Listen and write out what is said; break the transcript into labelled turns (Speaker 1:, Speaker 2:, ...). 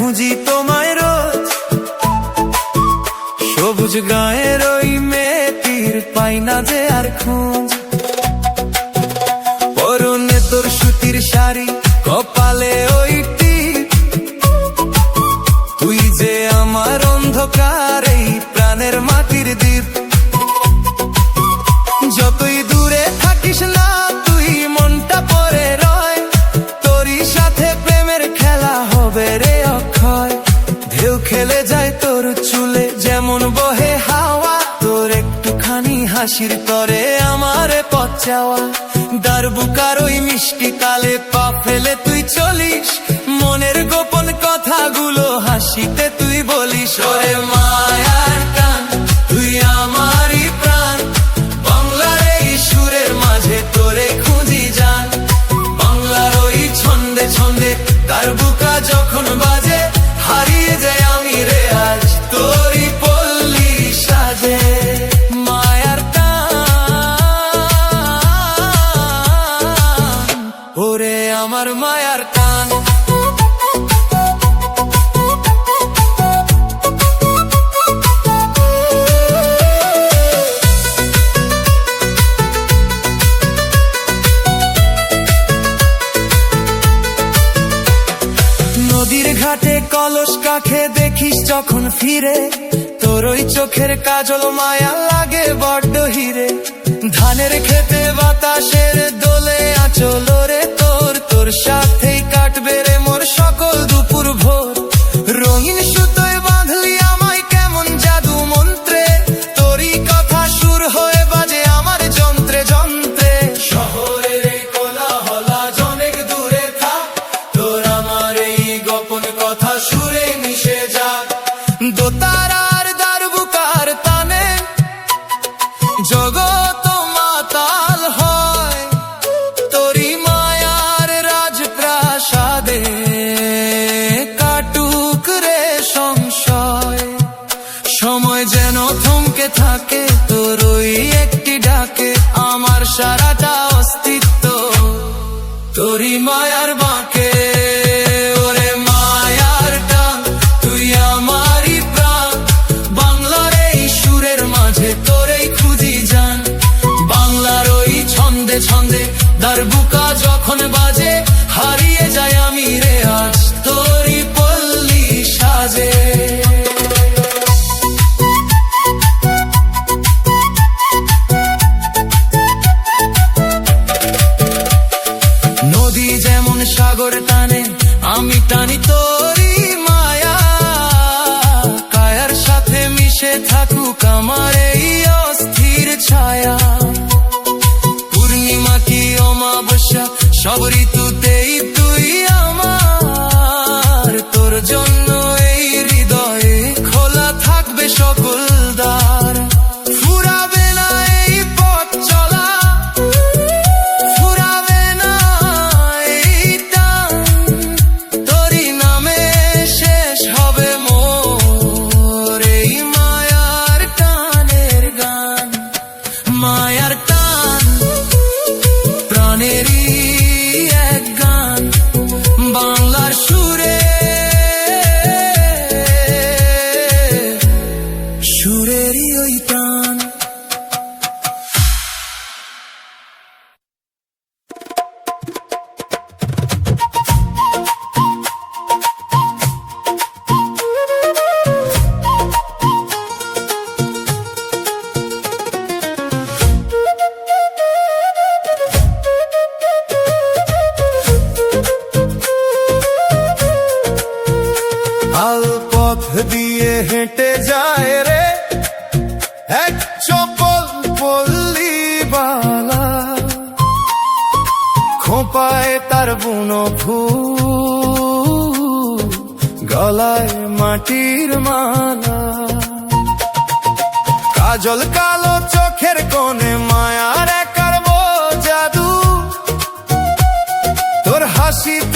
Speaker 1: খুঁজি তোমায় রোজ। সবুজ গায়ের ওই মেয়েটির পাই না যে আর খোঁজ। পরনে তোর সুতির শাড়ি, কপালে ওই টিপ, তুই যে আমার অন্ধকার এই প্রাণের মাটির দ্বীপ। যতই দূরে থাকিস না তুই, মনটা পড়ে রয়, তোরই সাথে প্রেমের খেলা হবে রে অক্ষয়। ঢেউ খেলে যায় তোর চুলে যেমন বহে হাওয়া, তোর একটুখানি হাসির তরে আমারে পথ চাওয়া। দারবুকার ওই মিষ্টি তালে পা ফেলে তুই চলিস, মনের গোপন কথাগুলো হাসিতে তুই বলিস। ওরে মায়ার টান, তুই আমারই প্রাণ, বাংলার এই সুরের মাঝে তোরে খুঁজি জান। বাংলার ওই ছন্দে ছন্দে দারবুকা যখন বাজে, হারিয়ে যায় আমি রে আজ তোরই পল্লী সাজে। মায়ার টান, ওরে আমার মায়ার টান। নদীর ঘাটে কলস কাখে দেখিস যখন ফিরে, তোর ওই চোখের কাজল মায়া লাগে বড্ড হিরে। ধানের খেতে বাতাসের দোলে আঁচল রে তোর, তোর সাথেই কাটবে রে মোর সকল দুপুর ভোর। রঙিন সুতোয় বাঁধলি আমায় কেমন জাদু মন্ত্রে, তোরই কথা সুর হয়ে বাজে আমার যন্ত্রে যন্ত্রে। শহরের এই কোলাহলা অনেক দূরে থাক, তোর আমার এই গোপন কথা সুরে মিশে যাক। দোতারার দারবুকার টানে জগৎ মাতাল হয়, তোরই মায়ার রাজপ্রাসাদে কাটুক রে সংশয়। সময় যেন থমকে থাকে তোর ওই একটি ডাকে, আমার সারাটা অস্তিত্ব তোরই মায়ার বাঁকে। ওরে মায়ার টান, তুই আমারই প্রাণ, বাংলার এই সুরের মাঝে তোরেই খুঁজি জান। বাংলার ওই ছন্দে ছন্দে দারবুকা যখন বাজে, হারিয়ে যায় আমি রে আজ তোরই পল্লী সাজে। নদী যেমন সাগর টানে, আমি টানি তোরই মায়া। কায়ার সাথে মিশে থাকুক আমার এই অস্থির ছায়া। পূর্ণিমা কি অমাবস্যা, সব ঋতুতেই তুই আমার। তোর জন্য এই হৃদয়ে খোলা থাকবে সকল দ্বার। ফুরাবে না এই পথ চলা, ফুরাবে না এই টান, তোরই নামে শেষ হবে মোর এই মায়ার টানের গান। মায়ার টান, প্রাণেরই এক গান, বাংলার সুরে সুরেরই ওই টান। আল পথ দিয়ে হেঁটে যায় রে এক চপল পল্লী বালা, খোঁপায় তার বুনো ফুল, গলায় মাটির মালা। কাজল কালো চোখের কোণে মায়ার একার জাদু, তোর হাসিতে